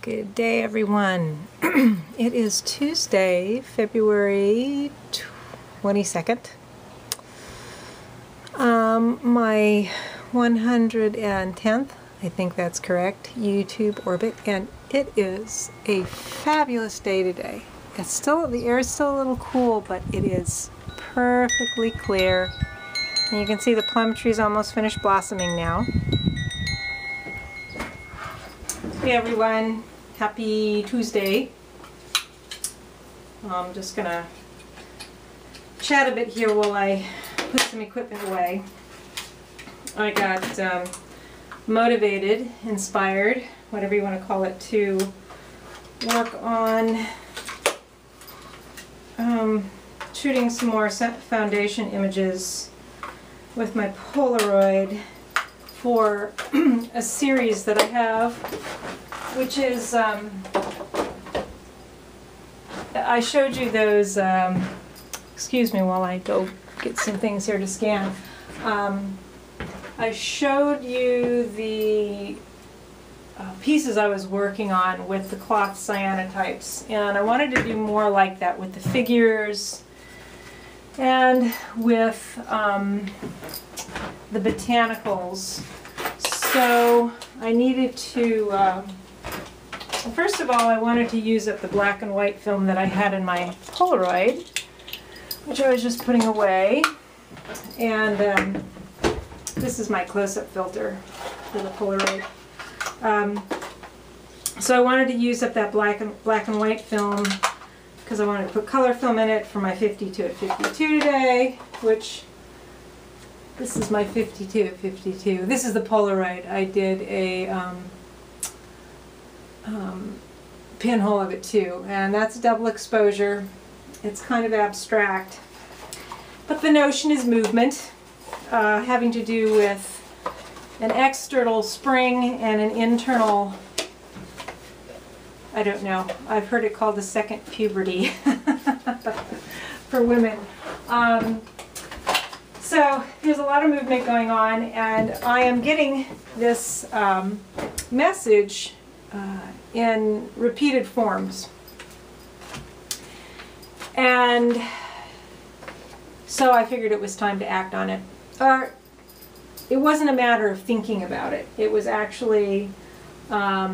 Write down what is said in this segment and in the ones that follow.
Good day, everyone. It is Tuesday, February 22nd. My 110th, I think that's correct, YouTube orbit, and it is a fabulous day today. The air is still a little cool, but it is perfectly clear. And you can see the plum tree's almost finished blossoming now. Hey everyone, happy Tuesday. I'm just gonna chat a bit here while I put some equipment away. I got motivated, inspired, whatever you want to call it, to work on shooting some more foundation images with my Polaroid for a series that I have, which is, I showed you those, excuse me while I go get some things here to scan. I showed you the pieces I was working on with the cloth cyanotypes, and I wanted to do more like that with the figures and with the botanicals. So I needed to, first of all, I wanted to use up the black and white film that I had in my Polaroid, which I was just putting away. And this is my close-up filter for the Polaroid. So I wanted to use up that black and white film because I wanted to put color film in it for my 52 at 52 today, which this is my 52 at 52. This is the Polaroid. I did a pinhole of it too, and that's double exposure. It's kind of abstract, but the notion is movement, having to do with an external spring and an internal, I don't know, I've heard it called the second puberty for women. So there's a lot of movement going on, and I am getting this message in repeated forms. And so I figured it was time to act on it. It wasn't a matter of thinking about it. It was actually a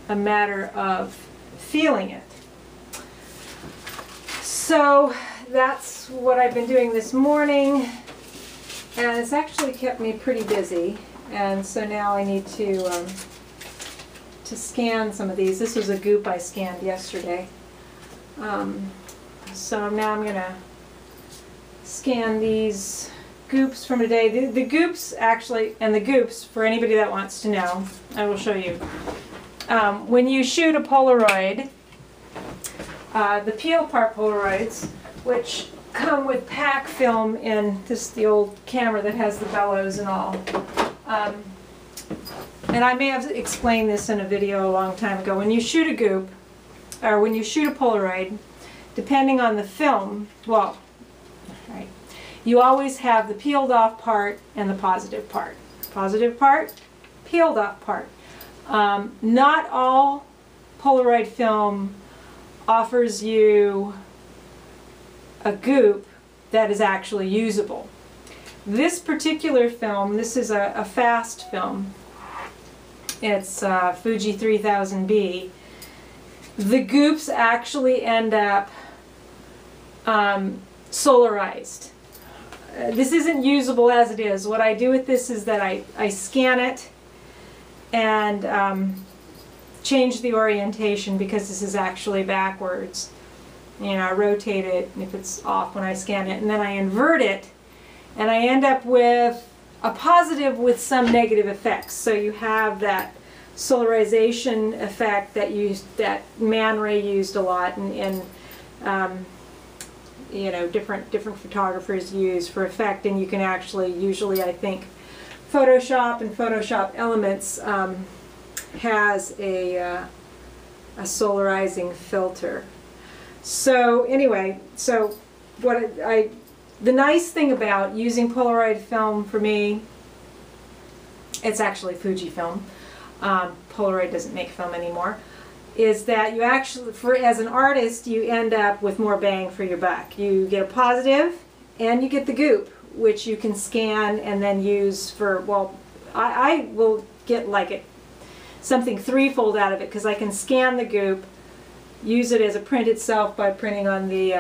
matter of feeling it. So that's what I've been doing this morning, and it's actually kept me pretty busy. And so now I need to scan some of these. This was a goop I scanned yesterday. So now I'm going to scan these goops from today. The goops actually, and the goops, for anybody that wants to know, I will show you. When you shoot a Polaroid, the peel apart Polaroids, which come with pack film in the old camera that has the bellows and all. And I may have explained this in a video a long time ago. When you shoot a goop, or when you shoot a Polaroid, depending on the film, well, right, you always have the peeled off part and the positive part. Positive part, peeled off part. Not all Polaroid film offers you a goop that is actually usable. This particular film, this is a fast film. It's Fuji 3000B. The goops actually end up solarized. This isn't usable as it is. What I do with this is that I scan it and change the orientation, because this is actually backwards. You know, I rotate it if it's off when I scan it, and then I invert it, and I end up with a positive with some negative effects. So you have that solarization effect that Man Ray used a lot, and you know, different photographers use for effect, and you can actually, usually I think Photoshop and Photoshop Elements has a solarizing filter. So anyway, so the nice thing about using Polaroid film for me, it's actually Fujifilm, Polaroid doesn't make film anymore, is that you actually, as an artist, you end up with more bang for your buck. You get a positive and you get the goop, which you can scan and then use for, well, I will get like something threefold out of it, because I can scan the goop, use it as a print itself by printing on the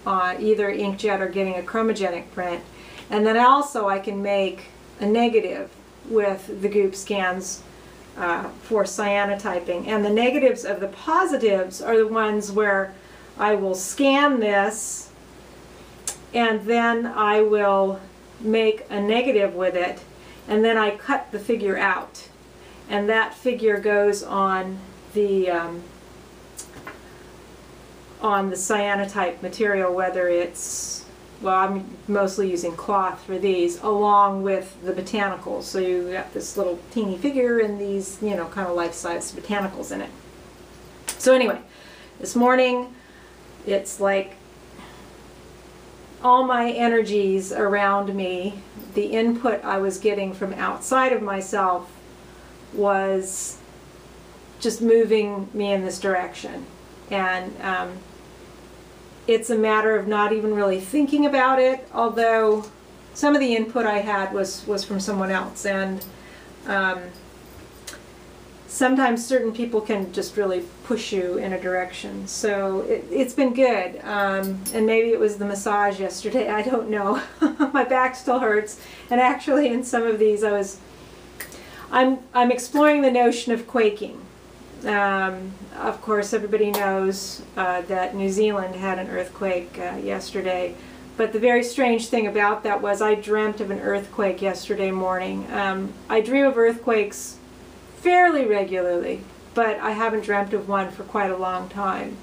either inkjet or getting a chromogenic print, and then also I can make a negative with the goop scans for cyanotyping. And the negatives of the positives are the ones where I will scan this and then I will make a negative with it, and then I cut the figure out, and that figure goes on the cyanotype material, whether it's, well, I'm mostly using cloth for these, along with the botanicals. So you got this little teeny figure and these, you know, kind of life-size botanicals in it. So anyway, this morning, it's like all my energies around me, the input I was getting from outside of myself was just moving me in this direction. And it's a matter of not even really thinking about it, although some of the input I had was from someone else. And sometimes certain people can just really push you in a direction. So it's been good. And maybe it was the massage yesterday, I don't know. My back still hurts. And actually in some of these I'm exploring the notion of quaking. Of course, everybody knows that New Zealand had an earthquake yesterday, but the very strange thing about that was I dreamt of an earthquake yesterday morning. I dream of earthquakes fairly regularly, but I haven't dreamt of one for quite a long time.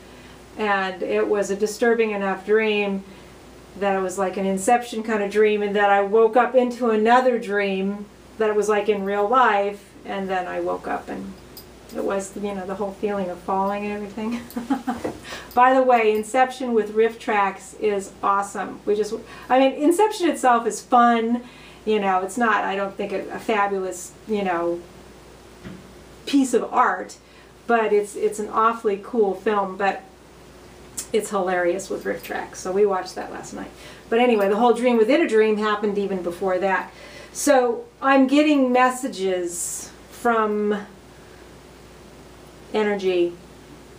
And it was a disturbing enough dream that it was like an inception kind of dream, and that I woke up into another dream that it was like in real life, and then I woke up and it was, you know, the whole feeling of falling and everything. By the way, Inception with riff tracks is awesome. I mean, Inception itself is fun. You know, it's not, I don't think, a fabulous, you know, piece of art, but it's an awfully cool film, but it's hilarious with riff tracks. So we watched that last night. But anyway, the whole dream within a dream happened even before that. So I'm getting messages from energy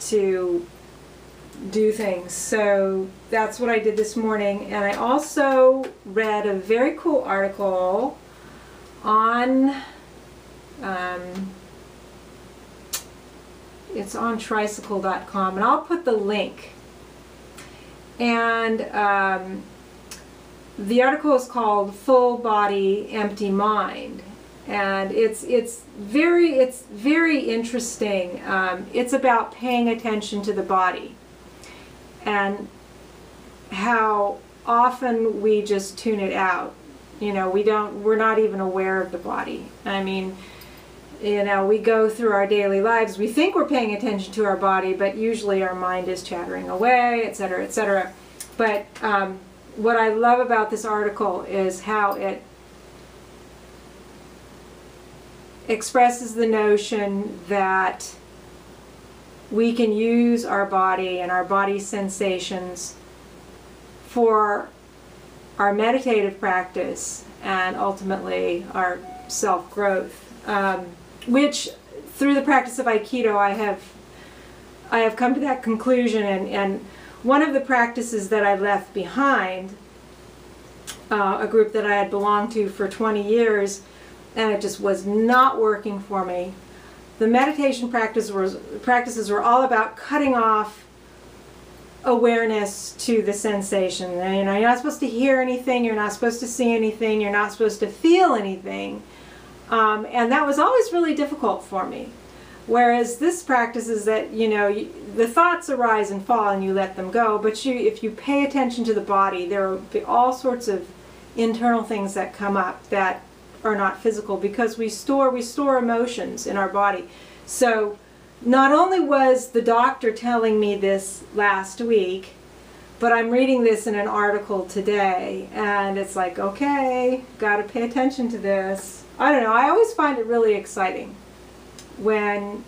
to do things. So that's what I did this morning. And I also read a very cool article on, it's on Tricycle.com, and I'll put the link. And the article is called Full Body, Empty Mind. And it's very interesting. It's about paying attention to the body and how often we just tune it out. You know, we're not even aware of the body. I mean, you know, we go through our daily lives, we think we're paying attention to our body, but usually our mind is chattering away, etc., etc. But what I love about this article is how it expresses the notion that we can use our body and our body sensations for our meditative practice and ultimately our self-growth, which through the practice of Aikido I have come to that conclusion. And one of the practices that I left behind, a group that I had belonged to for 20 years, and it just was not working for me. The meditation practices were all about cutting off awareness to the sensation. And, you know, you're not supposed to hear anything, you're not supposed to see anything, you're not supposed to feel anything. And that was always really difficult for me. Whereas this practice is that, you know, the thoughts arise and fall and you let them go, but if you pay attention to the body, there will be all sorts of internal things that come up that are not physical, because we store emotions in our body. So not only was the doctor telling me this last week, but I'm reading this in an article today, and it's like, okay, got to pay attention to this. I don't know, I always find it really exciting. when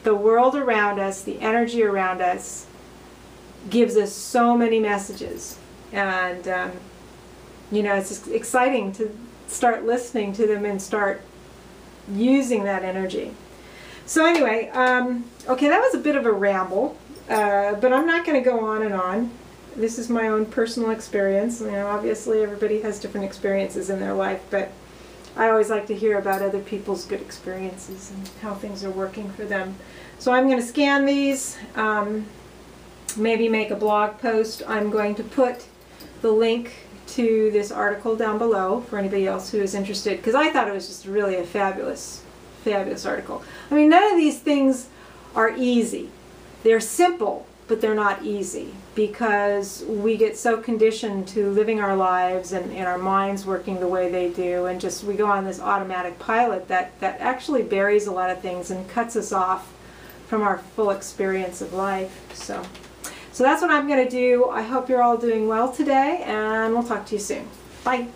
the world around us, the energy around us, gives us so many messages. And, you know, it's just exciting to start listening to them and start using that energy. So anyway, okay, that was a bit of a ramble, but I'm not going to go on and on. This is my own personal experience. You know, obviously everybody has different experiences in their life, but I always like to hear about other people's good experiences and how things are working for them. So I'm going to scan these, maybe make a blog post. I'm going to put the link to this article down below for anybody else who is interested, because I thought it was just really a fabulous article. I mean, none of these things are easy. They're simple, but they're not easy, because we get so conditioned to living our lives and our minds working the way they do, and just we go on this automatic pilot that actually buries a lot of things and cuts us off from our full experience of life. So that's what I'm going to do. I hope you're all doing well today, and we'll talk to you soon. Bye.